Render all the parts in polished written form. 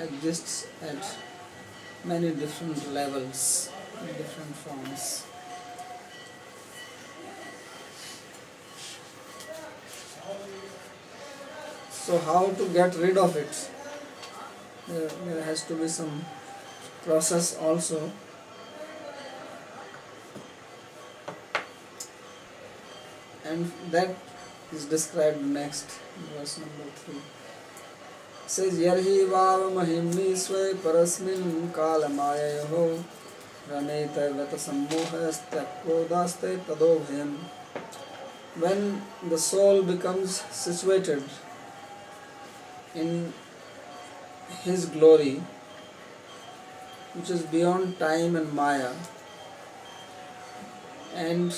exists at many different levels, in different forms. So how to get rid of it? There has to be some process also. And that is described next, verse number 3. It says, Yarhi vav mahimni sway parasmin kalamayaho raneta vata sammohastyakodaste tadobhyam. When the soul becomes situated in his glory, which is beyond time and maya, and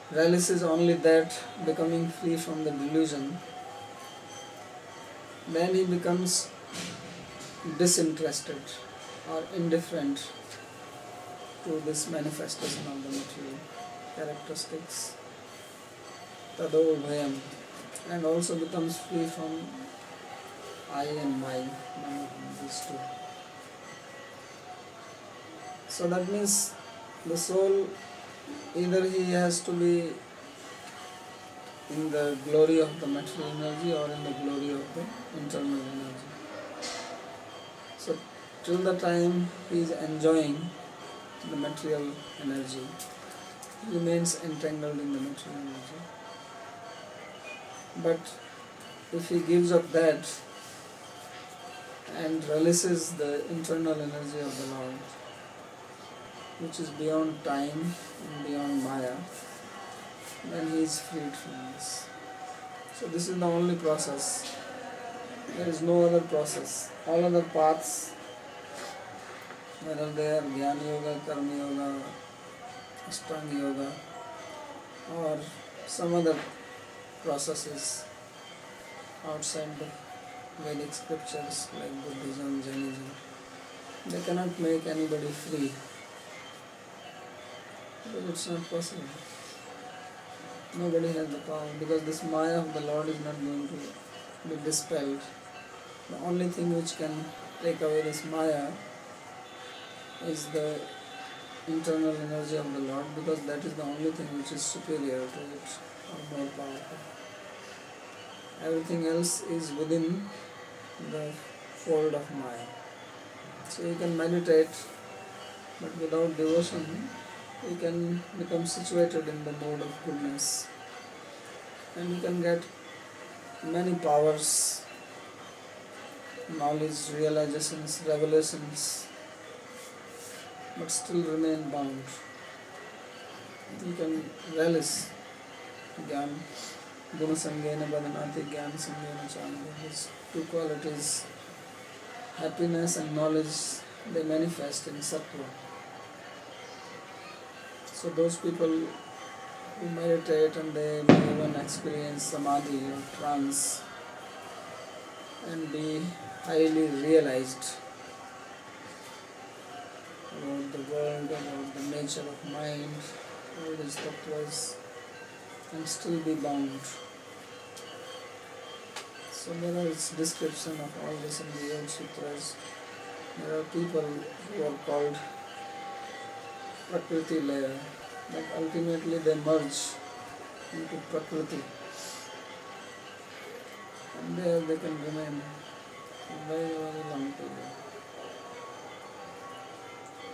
realises only that, becoming free from the delusion, then he becomes disinterested or indifferent to this manifestation of the material characteristics, tado bhayam, and also becomes free from I and mine, none of these two. So that means the soul, either he has to be in the glory of the material energy or in the glory of the internal energy. So till the time he is enjoying the material energy, he remains entangled in the material energy. But if he gives up that and releases the internal energy of the Lord, which is beyond time and beyond Maya, then he is freed from this. So this is the only process. There is no other process. All other paths, whether they are Jnana Yoga, Karma Yoga, Ashtanga Yoga, or some other processes outside the Vedic scriptures like Buddhism, Jainism, they cannot make anybody free. Because it's not possible. Nobody has the power, because this Maya of the Lord is not going to be dispelled. The only thing which can take away this Maya is the internal energy of the Lord, because that is the only thing which is superior to it or more powerful. Everything else is within the fold of Maya. So you can meditate, but without devotion you can become situated in the mode of goodness, and you can get many powers, knowledge, realizations, revelations, but still remain bound. You can relish Gyan, Guna Sangena Badanati, Gyan Sangena Chanda. These two qualities, happiness and knowledge, they manifest in Sattva. So those people who meditate and they may even experience Samadhi or trance and be highly realized about the world, about the nature of mind, all these tattvas, and still be bound. So there is description of all this in the Yoga Sutras. There are people who are called Prakriti layer, but ultimately they merge into Prakriti, and there they can remain a very, very long period.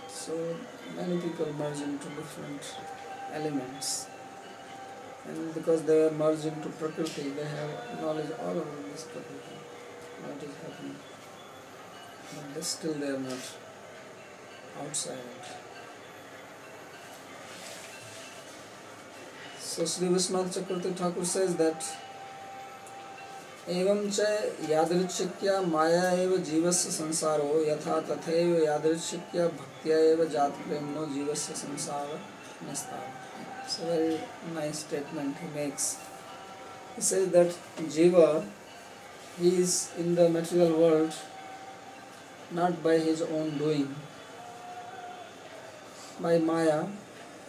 So many people merge into different elements, and because they are merged into Prakriti, they have knowledge all over this Prakriti, what is happening, but still they are not outside it. So Sri Vishwanath Chakravarti Thakur says that एवं च यादृच्छिक्या माया एव जीवस्य संसारो यथा तथैव यादृच्छिक्या भक्त्या एव जात प्रेमनो जीवस्य संसार निस्तार. It's a very nice statement he makes. He says that Jiva, he is in the material world not by his own doing, by Maya,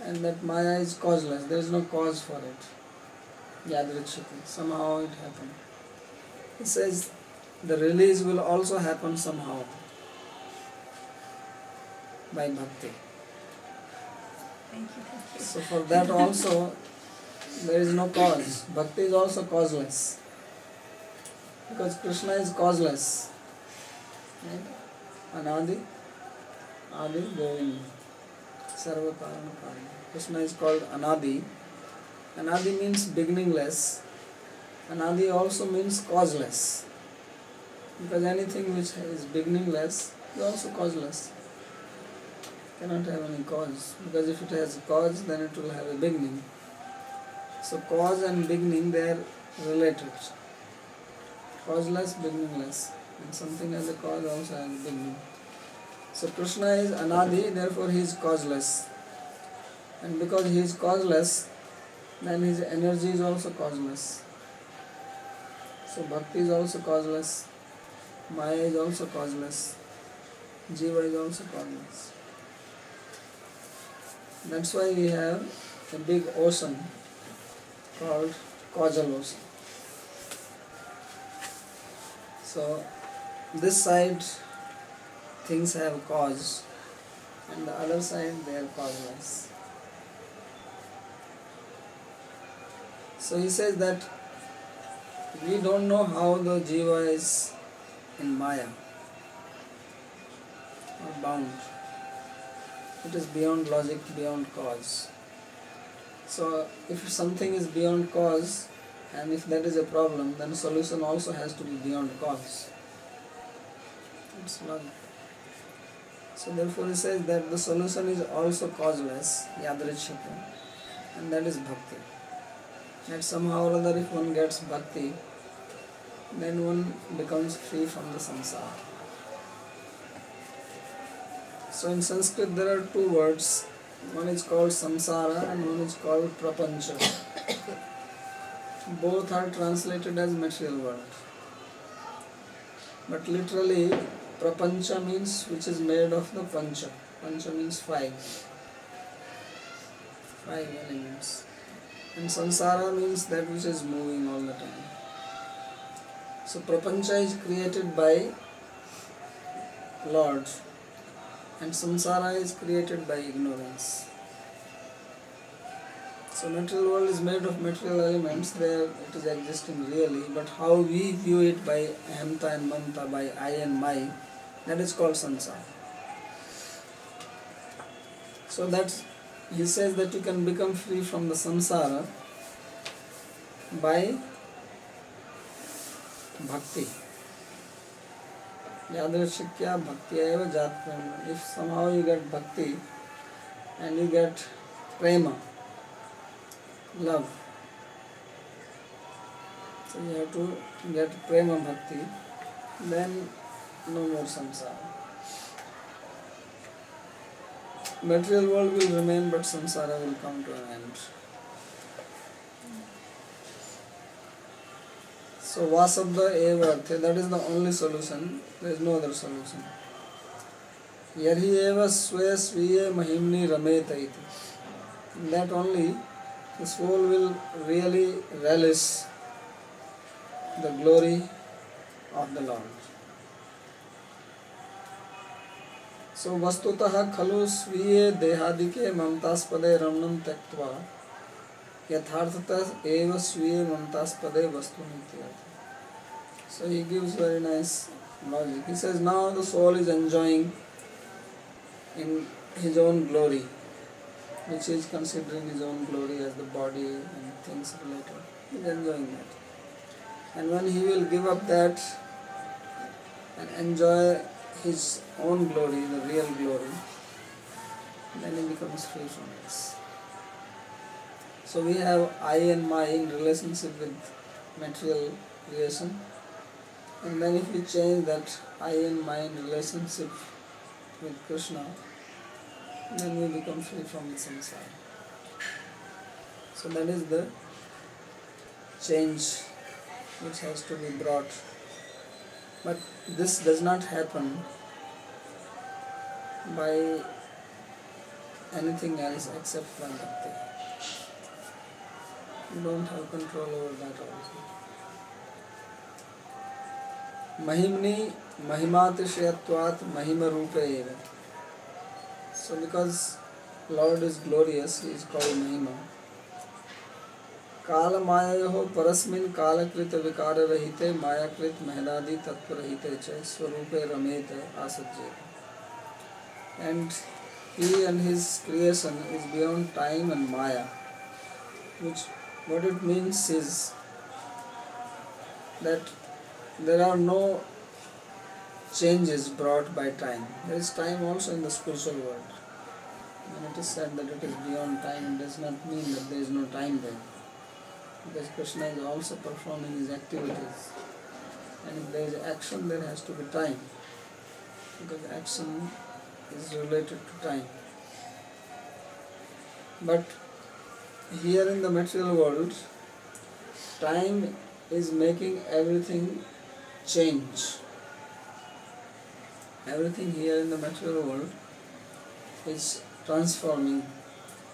and that Maya is causeless. There is no cause for it. Yadrichiti. Somehow it happened. He says the release will also happen somehow by bhakti. Thank you. So for that also there is no cause. Bhakti is also causeless. Because Krishna is causeless. Right? Anadi, Adi Govind, Sarva Karana Karana. Krishna is called Anadi. Anadi means beginningless. Anadi also means causeless. Because anything which is beginningless is also causeless. Cannot have any cause. Because if it has a cause, then it will have a beginning. So cause and beginning, they are related. Causeless, beginningless. And something has a cause also has a beginning. So Krishna is Anadi, therefore he is causeless. And because he is causeless, then his energy is also causeless. So bhakti is also causeless. Maya is also causeless. Jiva is also causeless. That's why we have a big ocean called causal ocean. So this side things have cause, and the other side they are causeless. So he says that we don't know how the jiva is in Maya or bound. It is beyond logic, beyond cause. So if something is beyond cause, and if that is a problem, then solution also has to be beyond cause. It's logic. So therefore he says that the solution is also causeless, yadrishika, and that is bhakti. That somehow or other if one gets bhakti, then one becomes free from the samsara. So in Sanskrit there are two words. One is called samsara and one is called prapancha. Both are translated as material world. But literally, prapancha means which is made of the pancha. Pancha means five. Five elements. And samsara means that which is moving all the time. So prapancha is created by Lord. And samsara is created by ignorance. So material world is made of material elements, there it is existing really, but how we view it by ahamta and mamta, by I and my, that is called samsara. So that he says that you can become free from the samsara by bhakti. Yadrashikya bhakti eva jat prema. If somehow you get bhakti and you get prema, love, so you have to get prema bhakti, then no more samsara. Material world will remain, but samsara will come to an end. So vasabda eva arthe, that is the only solution, there is no other solution. Yarhi eva swe sviye mahimni rameta iti. That only the soul will really relish the glory of the Lord. So vastutah khalu sviye dehadike mamtaspade ramnam tyaktva yatharthatah eva sviye mamtaspade vastu nityat. So he gives very nice logic. He says now the soul is enjoying in his own glory, which is considering his own glory as the body and things related. He is enjoying that. And when he will give up that and enjoy his own glory, the real glory, then he becomes free from this. So we have I and my in relationship with material creation, and then if we change that I and my in relationship with Krishna, then we become free from the samsara. So that is the change which has to be brought. But this does not happen by anything else except by bhakti. You don't have control over that also. Mahimni Mahimatishayatvat Mahima Rupa eva. So because Lord is glorious, he is called Mahima. Kala Mayaho Parasmin Kalakrita Vikara Rahite Mayakrit Mahdadi Tattva Rahite Cha Swarupe Ramete Asajjeta. And he and his creation is beyond time and Maya. Which what it means is that there are no changes brought by time. There is time also in the spiritual world. When it is said that it is beyond time, it does not mean that there is no time there. Because Krishna is also performing his activities. And if there is action, there has to be time. Because action is related to time. But here in the material world, time is making everything change. Everything here in the material world is transforming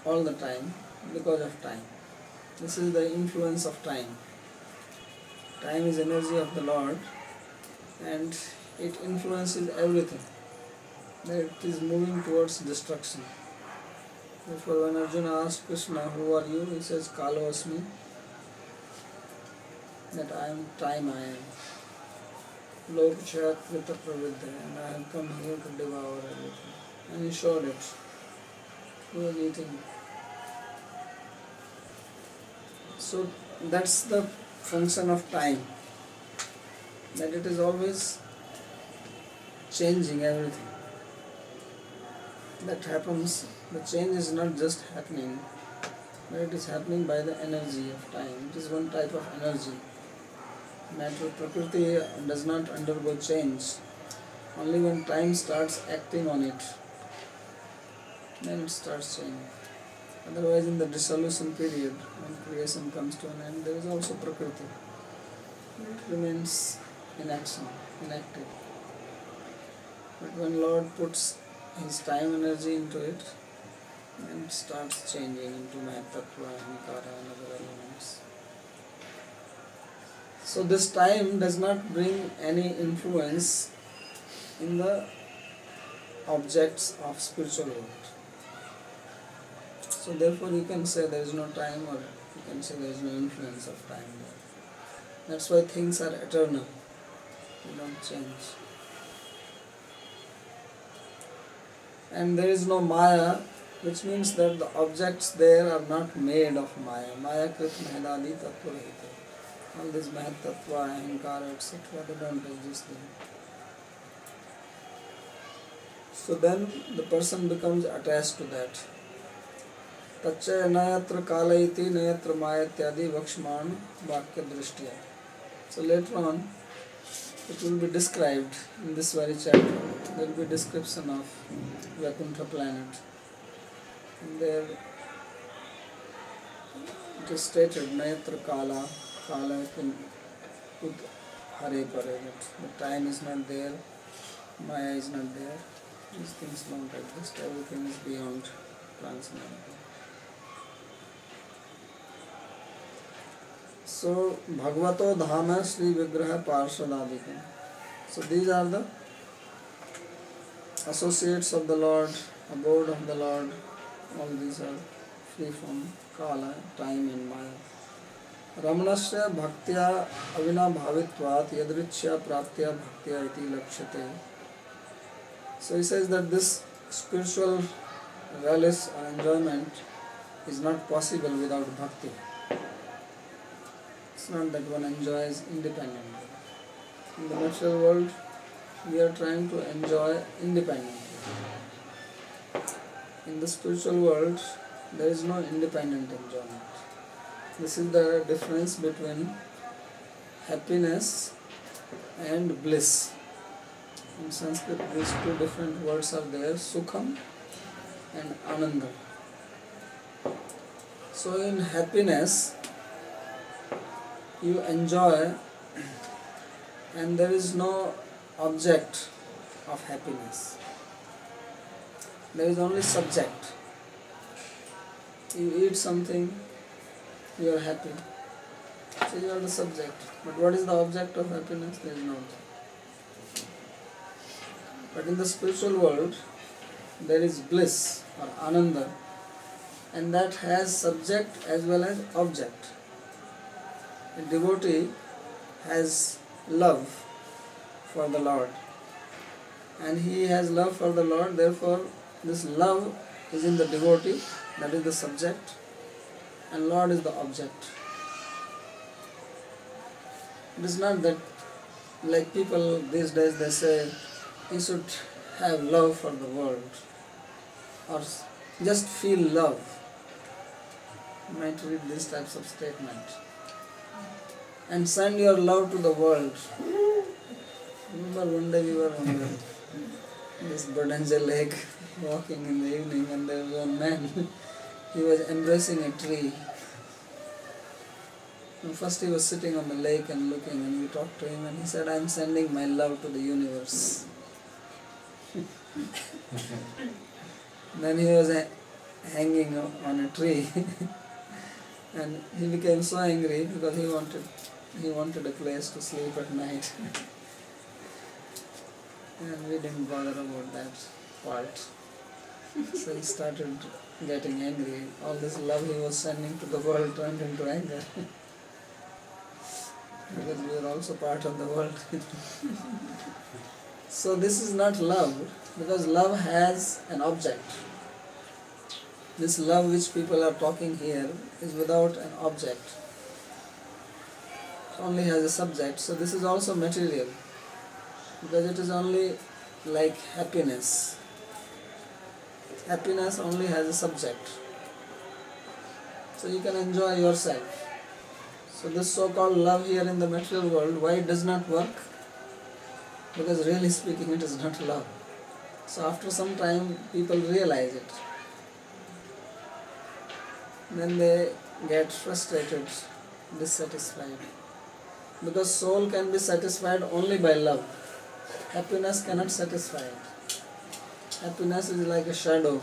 all the time because of time. This is the influence of time. Time is energy of the Lord and it influences everything. It is moving towards destruction. Therefore when Arjuna asked Krishna, who are you? He says, Kalo Asmi, that I am time I am. Lokchayat Krita Pravidya, and I have come here to devour everything. And he showed it. He was eating. So that's the function of time. That it is always changing everything. That happens, the change is not just happening, but it is happening by the energy of time. It is one type of energy. Matter Prakriti does not undergo change. Only when time starts acting on it, then it starts changing. Otherwise in the dissolution period, when creation comes to an end, there is also Prakriti. It remains in action, inactive. But when Lord puts his time energy into it, then it starts changing into Mahatattva, Ahankara and other elements. So this time does not bring any influence in the objects of spiritual world. So therefore you can say there is no time, or you can say there is no influence of time there. That's why things are eternal. They don't change. And there is no Maya, which means that the objects there are not made of Maya. Maya Krit Mahdadi Tattva Rahite. All this Mahat Tattva, Ahankara, etc., they don't exist there. So then the person becomes attached to that. Tacchaya nayatra kalaiti nayatra mayatyadi vakshman vakya drishtya. So later on, it will be described in this very chapter. There will be a description of Vaikuntha planet. And there it is stated, Nayatra Kala, Kala can put Hare Pare, the time is not there, Maya is not there, these things don't exist, everything is beyond transcendental. So, Bhagavato Dhama Sri Vigraha Parshadadika. So these are the associates of the Lord, abode of the Lord, all these are free from Kala, time and Maya. Ramanasya Bhaktya Avina Bhavitvat Yadrichya Praktya Bhaktya iti Lakshate. So he says that this spiritual relish or enjoyment is not possible without bhakti. It's not that one enjoys independently. In the material world, we are trying to enjoy independently. In the spiritual world, there is no independent enjoyment. This is the difference between happiness and bliss. In Sanskrit, these two different words are there, Sukham and Ananda. So in happiness, you enjoy and there is no object of happiness. There is only subject. You eat something, you are happy. So you are the subject. But what is the object of happiness? There is no object. But in the spiritual world, there is bliss or ananda, and that has subject as well as object. A devotee has love for the Lord, and he has love for the Lord, therefore this love is in the devotee, that is the subject, and Lord is the object. It is not that, like people these days they say, you should have love for the world, or just feel love. You might read these types of statements. And send your love to the world. Remember one day we were on this Burdanja lake walking in the evening, and there was one man, he was embracing a tree. And first he was sitting on the lake and looking, and we talked to him, and he said, I am sending my love to the universe. Then he was hanging on a tree and he became so angry because he wanted a place to sleep at night. And we didn't bother about that part. So he started getting angry. All this love he was sending to the world turned into anger. Because we are also part of the world. So this is not love, because love has an object. This love which people are talking here is without an object. It only has a subject. So this is also material, because it is only like happiness. Happiness only has a subject. So you can enjoy yourself. So this so-called love here in the material world, why it does not work? Because really speaking, it is not love. So after some time, people realize it. Then they get frustrated, dissatisfied. Because soul can be satisfied only by love. Happiness cannot satisfy it. Happiness is like a shadow.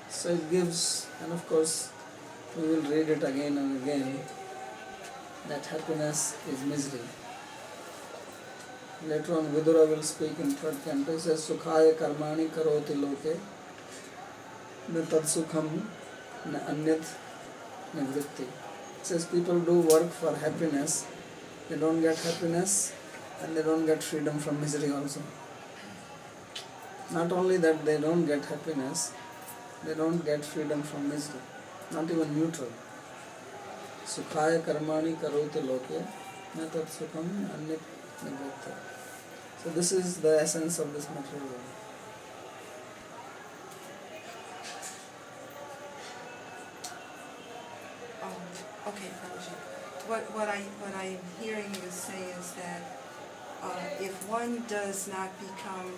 So it gives, and of course, we will read it again and again, that happiness is misery. Later on, Vidura will speak in 3rd canto. He says, Sukhaya karmani karoti loke, na tad sukham na anyat nivritti. It says people do work for happiness, they don't get happiness, and they don't get freedom from misery also. Not only that they don't get happiness, they don't get freedom from misery, not even neutral. Sukhaya karmani karoti loke, na tad sukham anyat nivritti. So this is the essence of this material world. Okay, Babaji. What I'm hearing you say is that if one does not become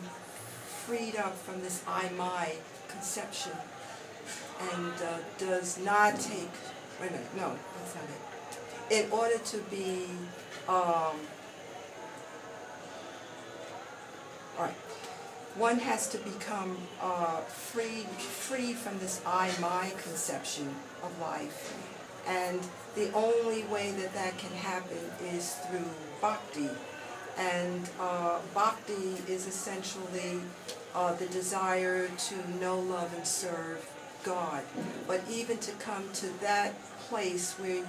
freed up from this I-my conception and does not take, wait a minute, no, that's not it. In order to be, alright, one has to become free from this I-my conception of life. And the only way that that can happen is through bhakti. And bhakti is essentially the desire to know, love, and serve God. But even to come to that place where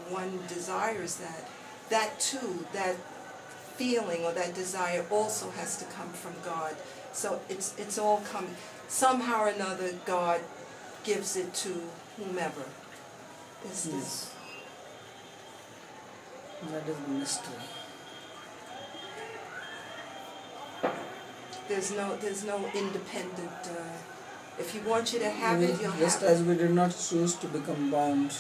one desires that too, that feeling or that desire also has to come from God. So it's all coming. Somehow or another, God gives it to whomever. Yes. That is the mystery. There's no independent. If He wants you to have it, you'll have it. Just as we did not choose to become bound,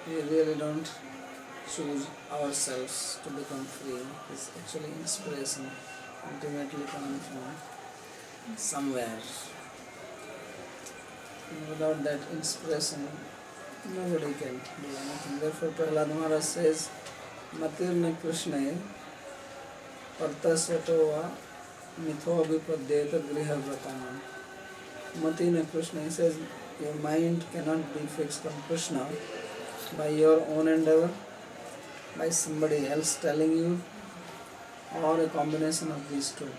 we really don't choose ourselves to become free. It's actually inspiration, ultimately coming from somewhere. And without that inspiration, nobody can do anything. Therefore, Prahlad Maharaj says, Matirne Krishna Parta Svatova Mitho Vipadyeta Griha Vratanam. Matirne Krishna, he says, your mind cannot be fixed on Krishna by your own endeavor, by somebody else telling you, or a combination of these two.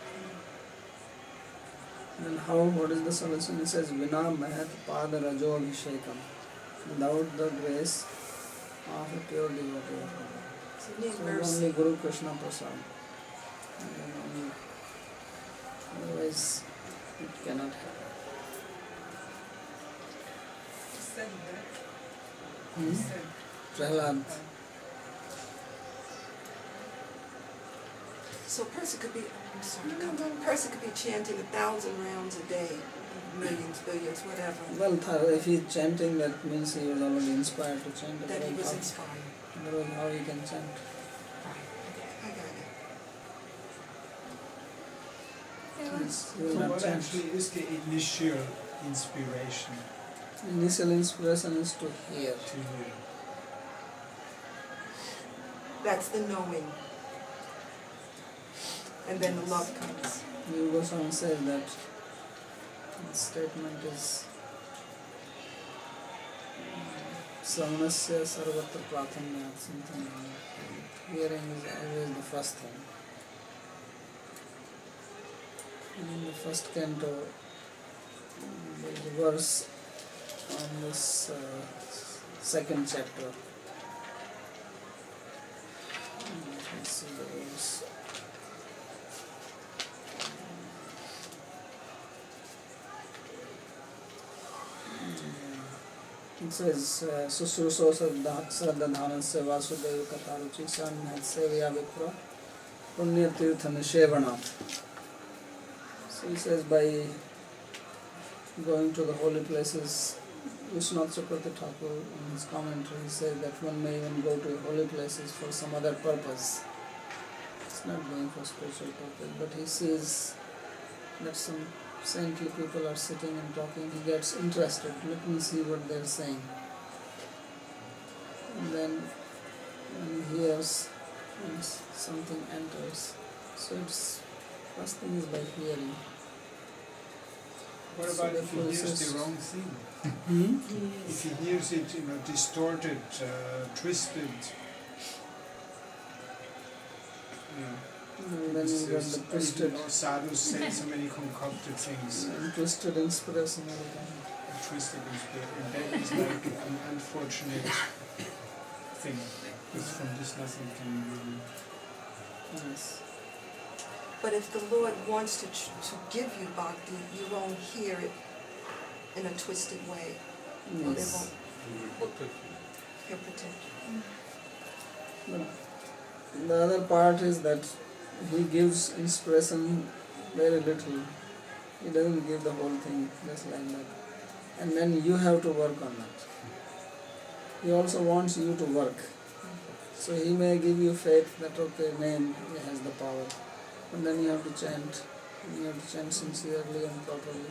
Then what is the solution? It says, Vina Mahat Pada Rajo Abhishekam. Without the grace of a pure devotee of God. So only Guru Krishna Prasad. Otherwise, it cannot happen. Prahlad. So a person could be, person could be chanting 1,000 rounds a day, millions, billions, whatever. Well, if he's chanting, that means he was already inspired to chant. That he was inspired. Otherwise, how he can chant? I got it. Yes, he will So not what chant. actually is the initial inspiration Initial inspiration is to hear. to you? That's the knowing. And then the love comes. Guru Goswami says that the statement is Samanasya Sarvatra Prathamya, something like that. Hearing is always the first thing. And in the first canto, there is a verse on this second chapter. Let me see the verse. It says, Susruso Sraddhananasya Vasudeva Kataruchi Sanhatsevya Vipra Punya Tirtha Nishevanat. So he says, by going to the holy places, Vishwanath Chakravarti Thakur in his commentary says that one may even go to holy places for some other purpose. It's not going for spiritual purpose, but he sees that some saintly people are sitting and talking, he gets interested, let me see what they're saying. And then when he hears and something enters, so it's first thing is by hearing. What So about if he therefore hears says- the wrong thing? Hmm? If he hears it, distorted, twisted, And then you get the twisted, sadhus say so many concocted things. twisted inspiration all the time. Twisted inspiration. That is like an unfortunate thing. Because from this nothing can really. Yes. But if the Lord wants to give you bhakti, you won't hear it in a twisted way. Or they Yes. won't. He'll protect you. But the other part is that he gives inspiration very little. He doesn't give the whole thing just like that. And then you have to work on that. He also wants you to work. So he may give you faith that okay, name has the power. But then you have to chant. You have to chant sincerely and properly.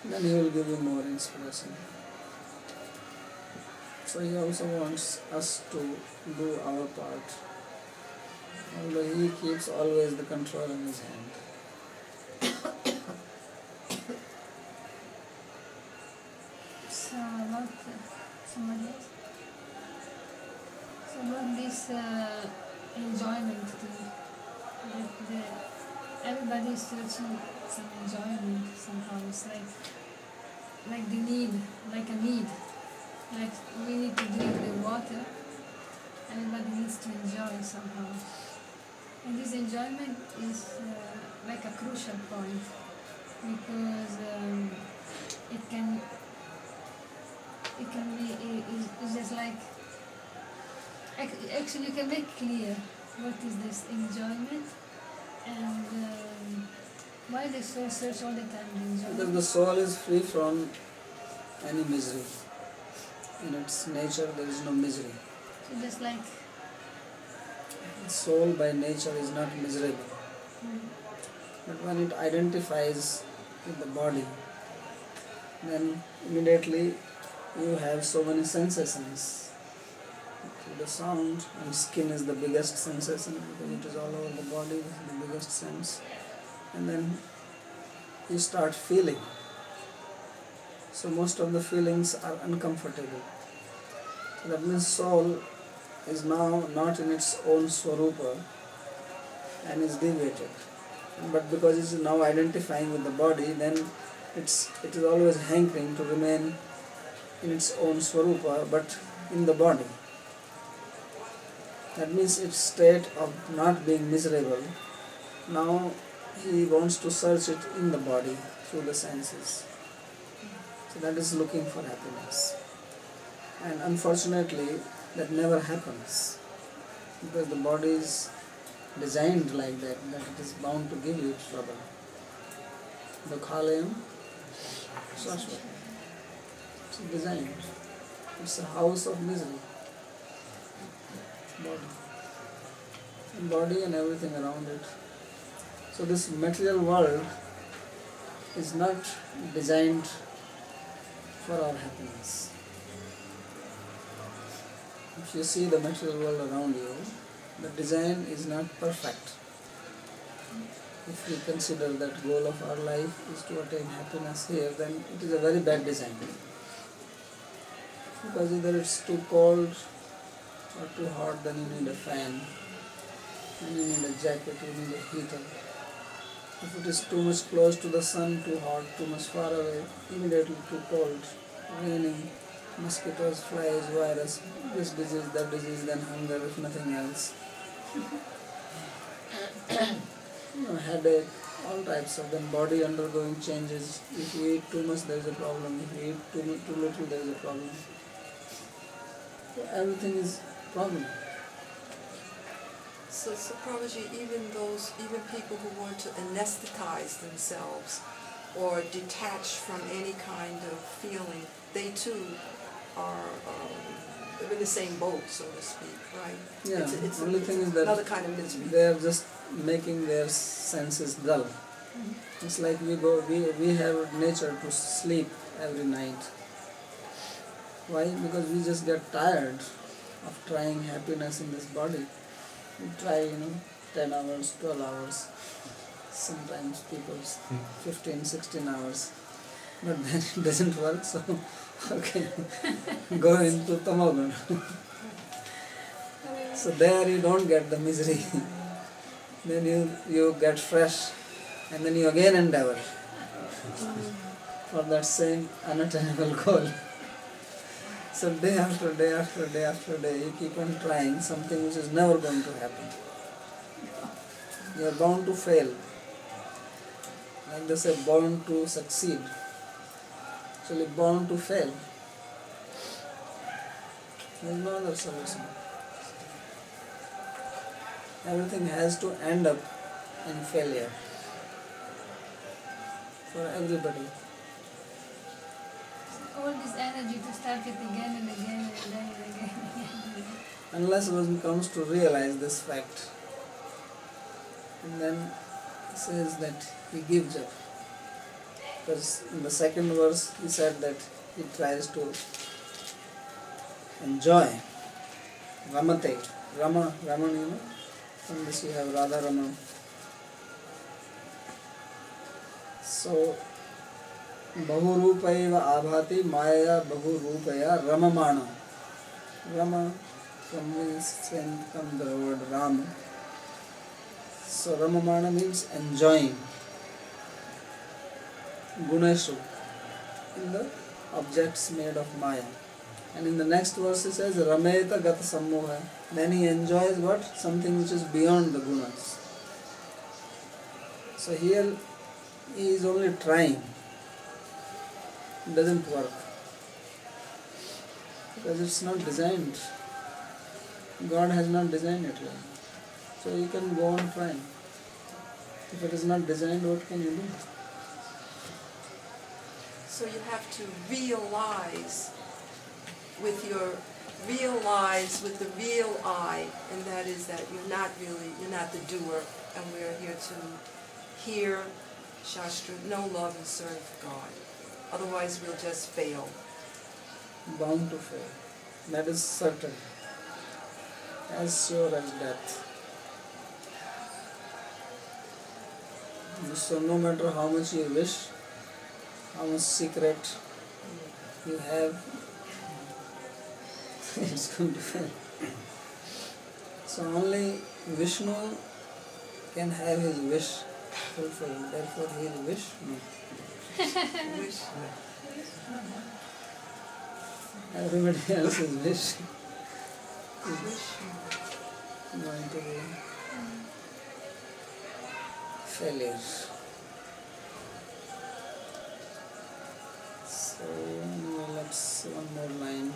Then he will give you more inspiration. So he also wants us to do our part. Although he keeps always the control in his hand. So about somebody else. So about this enjoyment thing, everybody is searching some enjoyment somehow. It's like the need, like a need. Like we need to drink the water. Everybody needs to enjoy somehow. And this enjoyment is like a crucial point because it can be, it's just like, actually you can make clear what is this enjoyment and why the soul search all the time the enjoyment. Because the soul is free from any misery. In its nature there is no misery. So just like, The soul by nature is not miserable. But when it identifies with the body, then immediately you have so many sensations. The sound and skin is the biggest sensation because it is all over the body, the biggest sense. And then you start feeling. So most of the feelings are uncomfortable. So that means soul is now not in its own swarupa. and is deviated. But because it is now identifying with the body, then it is always hankering to remain in its own swarupa, but in the body. That means its state of not being miserable. Now he wants to search it in the body through the senses. So that is looking for happiness. And unfortunately, that never happens, because the body is designed like that it is bound to give you trouble. Dukhalayam Shashvat. It's designed. It's a house of misery. Body and everything around it. So this material world is not designed for our happiness. If you see the material world around you, the design is not perfect. If we consider that goal of our life is to attain happiness here, then it is a very bad design. Because either it's too cold or too hot, then you need a fan, and you need a jacket, you need a heater. If it is too much close to the sun, too hot, too much far away, immediately too cold, raining, mosquitoes, flies, virus, this disease, that disease, then hunger, if nothing else. Headache, all types of them, body undergoing changes. If you eat too much, there is a problem. If you eat too little, there is a problem. So everything is a problem. So Prabhuji, even people who want to anesthetize themselves or detach from any kind of feeling, they too are they're in the same boat, so to speak, right? Yeah, it's only thing is that another kind of misery. they are just making their senses dull. It's like we have nature to sleep every night. Why? Because we just get tired of trying happiness in this body. We try, 10 hours, 12 hours, sometimes people 15, 16 hours. But then it doesn't work, so okay, go into Tamoguna. So there you don't get the misery. Then you get fresh, and then you again endeavor for that same unattainable goal. So day after day after day after day, you keep on trying something which is never going to happen. You are bound to fail. Like they say, born to succeed. Actually, born to fail. There is no other solution. Everything has to end up in failure for everybody. All this energy to start it again and again and again and again and again. Unless one comes to realize this fact, and then says that he gives up. Because in the second verse he said that he tries to enjoy Ramate, Raman, from this you have Radha Raman. So Bahurupaiva Abhati Maya Bahurupaya Ramamana. Rama, from whence comes the word Ram. So Ramamana means enjoying. Guneshu, in the objects made of Maya. And in the next verse it says Rameta Gata Sammoha. Then he enjoys what? Something which is beyond the gunas. So here he is only trying. It doesn't work. Because it's not designed. God has not designed it well. So you can go on trying. If it is not designed, what can you do? So you have to realize with the real I, and that is that you're not the doer, and we're here to hear Shastra, know, love, and serve God. Otherwise we'll just fail. Bound to fail. That is certain. As sure as death. So no matter how much you wish, how much secret you have, it's going to fail. So only Vishnu can have his wish fulfilled. Therefore he will wish? No. Wish. Everybody else's wish Wish. is going to be failure. So let's see one more line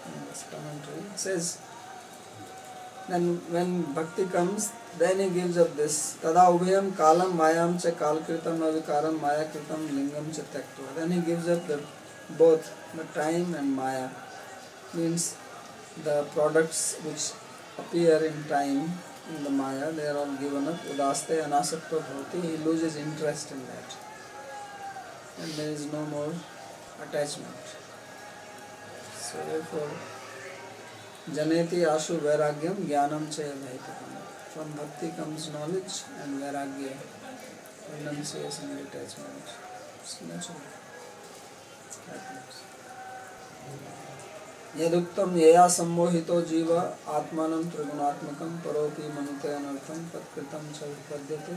in this commentary. It says, then when bhakti comes, then he gives up this tada ubhayam kalam mayam cha kalkritam avikaram maya kritam lingam cha tyaktva. Then he gives up the both the time and maya, means the products which appear in time in the maya, they are all given up. Udaste anasakta bhavati, he loses interest in that, and there is no more attachment. So therefore, janeti ashu vairagyam jnanam chaya bhaipatam. From bhakti comes knowledge and vairagya, renunciation and detachment. It's natural. It happens. यदुक्तम यया सम्मोहितो जीव आत्मानं त्रिगुणात्मकं परोपि मनुते अनर्थं तत्कृतं च विपद्यते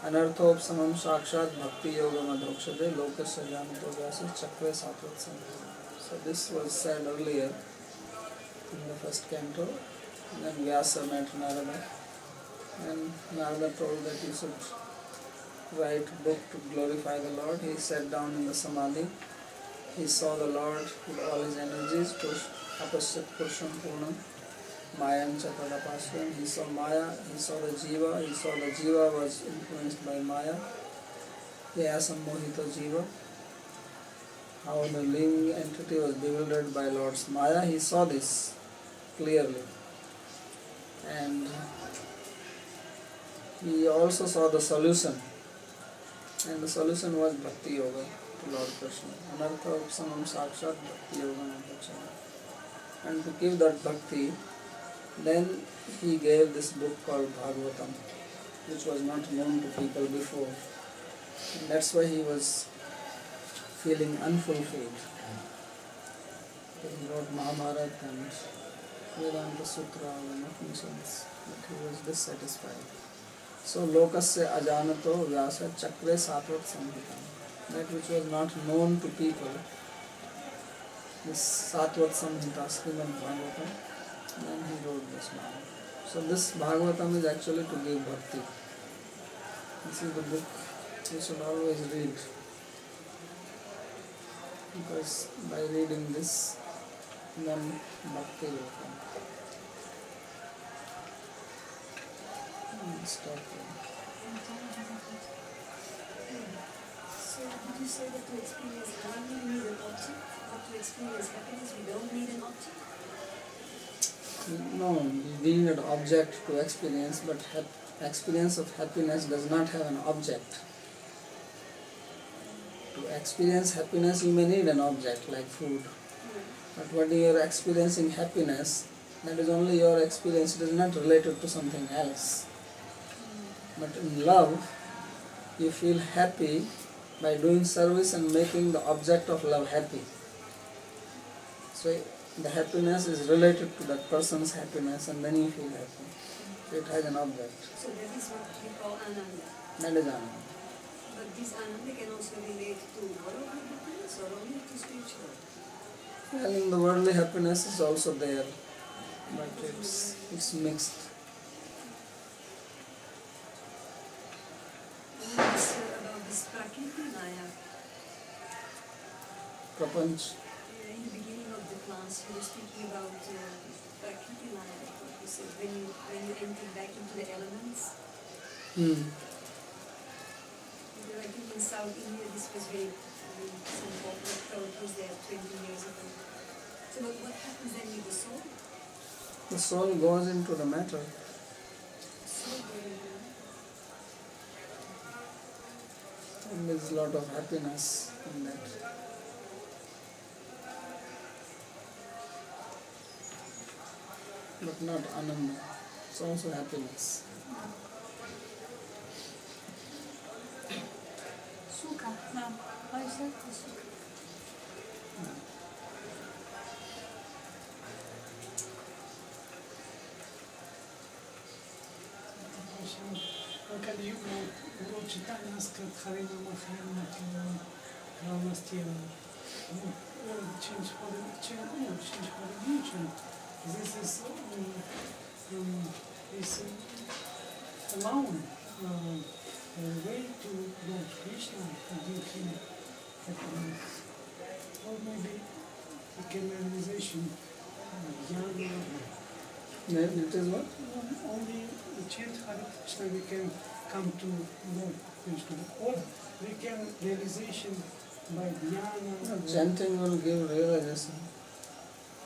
अनर्थोपशमं साक्षात् भक्ति योगम अधोक्षते लोकस्य जानतो व्यास चक्रे सात्वत्सं. So this was said earlier in the first canto. Then Vyasa met Narada, and Narada told that he should write a book to glorify the Lord. He sat down in the samadhi. He saw the Lord with all his energies, apasyat purusham purnam, mayam cha tadapasyan. He saw Maya, he saw the Jiva was influenced by Maya. Yaya sammohito Jiva. How the living entity was bewildered by Lord's Maya, he saw this clearly. And he also saw the solution. And the solution was Bhakti Yoga. Lord Krishna. Anartha upsamam sakshat bhakti yoga navachana. And to give that bhakti, then he gave this book called Bhagavatam, which was not known to people before. And that's why he was feeling unfulfilled. He wrote Mahabharata and Vedanta Sutra and nothing sense, but he was dissatisfied. So lokasya ajanato vyasa chakre satvat samhitam. That which was not known to people, this Satvat Samhita, Srimad Bhagavatam, then he wrote this Bhagavatam. So this Bhagavatam is actually to give bhakti. This is the book we should always read, because by reading this, then bhakti will come. Stop here. So did you say that to experience love we need an object, but to experience happiness we don't need an object? No, we need an object to experience, but experience of happiness does not have an object. To experience happiness you may need an object like food. But when you are experiencing happiness, that is only your experience, it is not related to something else. But in love, you feel happy by doing service and making the object of love happy. So the happiness is related to that person's happiness, and then you feel happy. So it has an object. So that is what we call ananda. That is Ananda. But this ananda can also relate to worldly happiness or only to spiritual? Well, in the worldly happiness is also there, but it's mixed. It's about this prakriti maya. Prapanch. In the beginning of the class, you were speaking about prakriti maya. You said when you enter back into the elements. I think in South India this was very, some popular thought was there 20 years ago. So what happens then with the soul? The soul goes into the matter. Soul going into And there is a lot of happiness in that. But not ananda. It's also happiness. Sukha. Now, how is that? Sukha. you Lord Chaitanya asked Harinama, Harinama, Ramastira, change for religion. This is allowing way to Lord Krishna to give him happiness. Or maybe realization, jnana. Then it is what? Only chant Hare Krishna we can come to Lord Krishna. Or we can realization by jnana. No, chanting will give realization.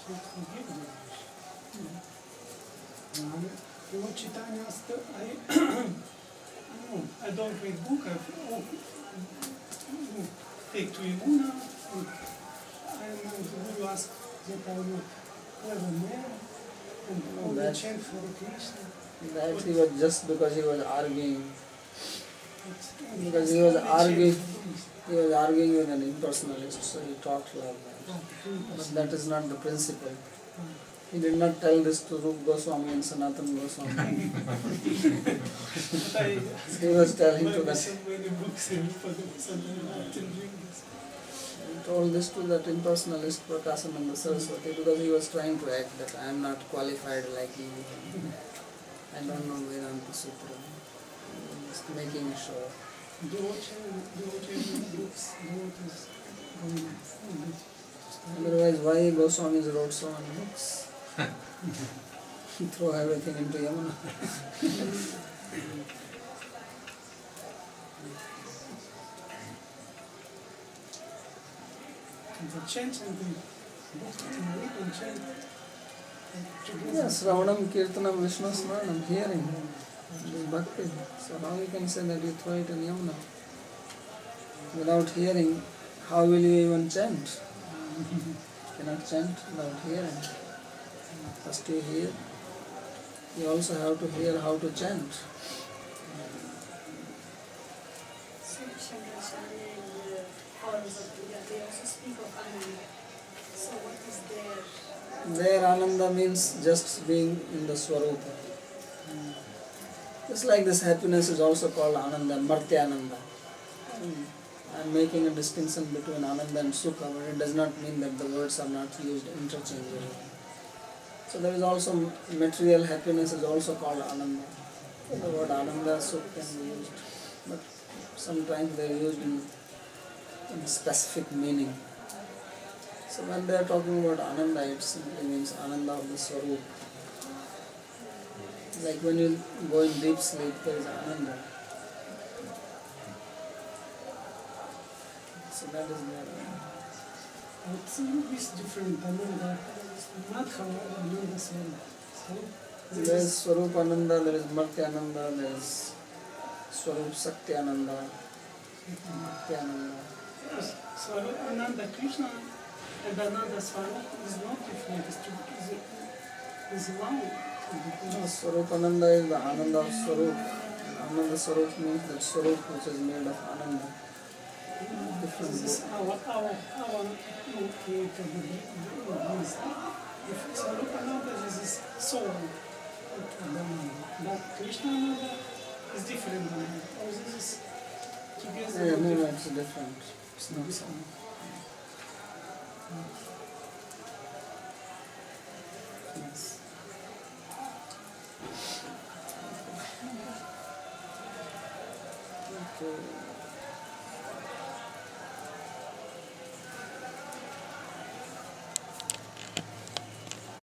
Chant will give realization. Lord Chaitanya asked, I don't read book, take to Yamuna, and the Guru asked that I will have a man and only chant for Krishna. That he was just because he was arguing. Because He he was arguing with an impersonalist, so he talked like that. But that is not the principle. He did not tell this to Rup Goswami and Sanatana Goswami. He was telling to that. He told this to that impersonalist Prakasananda Saraswati because he was trying to act that I am not qualified like you. I don't know Vedanta Sutra. Just making a show. Otherwise, why Goswamis wrote so many books? Throw everything into Yamuna. The chant and the book and read and chant. Yes, Ravanam, Kirtanam, Vishnu Smaranam, hearing. This is bhakti. So how you can say that you throw it in Yamuna? Without hearing, how will you even chant? You cannot chant without hearing. First you hear, you also have to hear how to chant. So Shankaracharya and the followers of Buddha, they also speak of Ananda. So what is There Ananda means just being in the Swarupa. Just like this happiness is also called Ananda, Martyananda. I am making a distinction between Ananda and Sukha, but it does not mean that the words are not used interchangeably. So there is also material happiness is also called Ananda. The word Ananda, Sukha can be used, but sometimes they are used in specific meaning. So when they are talking about Ananda, it simply means Ananda of the Swarup. Like when you go in deep sleep, there is Ananda. So that is there. It's different. Ananda, not how Ananda Swarup. There is Swarup Ananda, there is Martyananda, there is Swarup Satyanarayana, Martyananda. Yes, Swarup Ananda Krishna and Ananda Swarup is not different. Is one. No, Swarup Ananda is the Ananda of Swarup. And Ananda Swarup means that Swarup which is made of Ananda. Different. This is our creator. If Swarup Ananda is soul of Ananda, but Krishna Ananda is different than that. Or this is together. Yeah, no, it's different. It's not so. Yes. Okay.